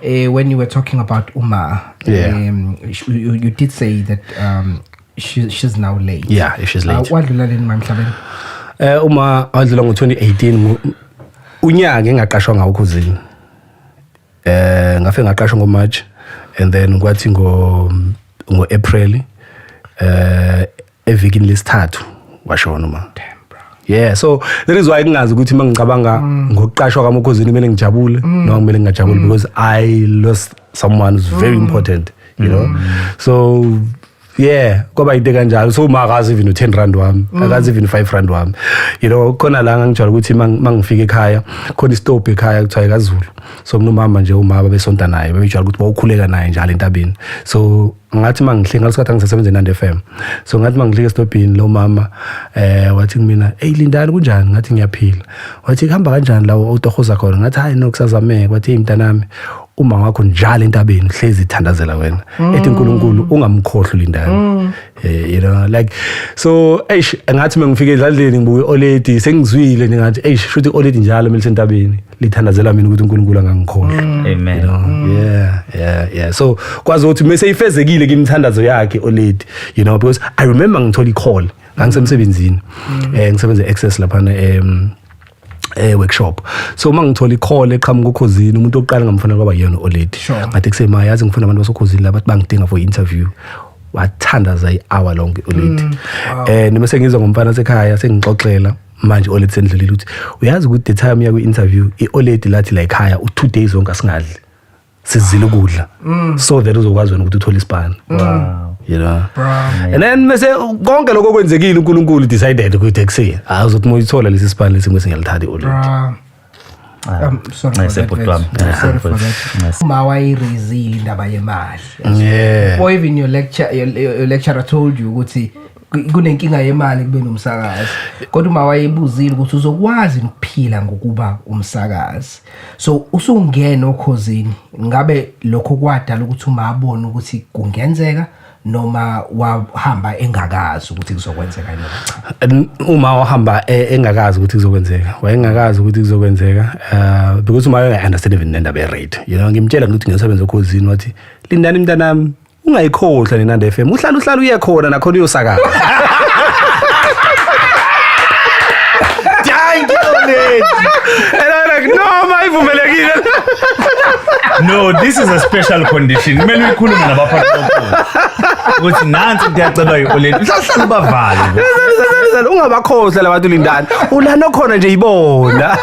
When you were talking about Uma, you did say that she's now late. Yeah, she's late. Wadlula lini mamhlabeni? Uma wadlula ngo-2018 unyaka engaqashwa ngawo Khosini. Ngafike ngaqashwa ngoMarch and then kwathi ngo-April evikini lesithathu washona Uma. Yeah, so that is why ngingazi ukuthi mangicabanga ngokuqashwa kwami Khosini kumele ngijabule noma kumele ngingajabule because I lost someone who's very important, you know. So yeah, kwaba ide kanjalo. So makazi even 10 rand wami, akazi even 5 rand wami. You know, khona la ngijwayele ukuthi mangifika ekhaya, khona istop ekhaya kuthiwa kaZulu. So nomama nje umama besonta naye, bebejwayele ukuthi bawukhuleka naye njalo entabeni. So ngathi mangihlenga lesikhathi ngisebenza eNandi FM. So ngathi mangihlenga estopini lo mama wathi kumina, "Hey Lindani kunjani?" Ngathi ngiyaphila. Wathi kuhamba kanjani lawo uTohoza khona? Ngathi hayi nokusazameke. Wathi mntanami uma wakho njalo entabeni hlezi ithandazela wena. Ethi uNkulunkulu ungamkhohlwa Lindani. You know, like so ngathi mangifike edladleni ngibuye oledi sengizwile ngathi shuthi oledi njalo mele sentabeni lithandazela mina ukuthi uNkulunkulu angangikhohlwa. Amen. You know? Yeah. So kwazi ukuthi mase ifezekile kimthandazo yakhe oledi, you know, because I remember ngithola i-call ngangisemsebenzini ngisebenza access lapha workshop. So mangithola i-call eqhamuka uKhosini, umuntu oqala ngamfonela kwaba yena oledi. Ngathi kusema yazi ngifuna abantu basoKhosini laba bangidinga for interview. Wathandaza i-hour lonke oledi. Mase ngizwa ngomfana sekhaya sengixoxela manje oledi sendlulile ukuthi uyazi ukuthi the time yakwi interview ioledi lathi la ekhaya u2 days zonke asingadli. Sizile ukudla. So that uzokwazi wena ukuthi uthole isipani. Wow. You know. And then mase konke lokho kwenzekile uNkulunkulu decided ukuthi ekuseni uzothi moyithola lesi sipani lesi ngese ngiyalithatha oledi. Sorry for that. Uma wayirezile indaba yemali. Yeah. Or even your lecturer told you ukuthi kunenkinga yemali kube nomsakazi. Kodwa uma wayebuzile ukuthi uzokwazi ukuphila ngokuba umsakazi. So usungena oKhosini, ngabe lokho kwadala ukuthi uma abone ukuthi kungenzeka noma wahamba engakazi ukuthi kuzokwenzeka yini? Uma wahamba engakazi ukuthi kuzokwenzeka, wayengakazi ukuthi kuzokwenzeka because uma understand even indaba ye-rate, you know, ngimtshela ukuthi ngisebenza eKhosini wathi Lindani mntanami ungayikhohlwa neNandi FM, uhlala uyekhona nakhona uyosakaza. Thank you lady. And I'm like no mayivumelekile. No, this is a special condition. Kumele uyikhulume nabaphathi bakho. Ukuthi nansi ngiyacela yioledi. Uhlala ubavale. Ungabakhohlwa labantu Lindani. Ulana khona nje ibona.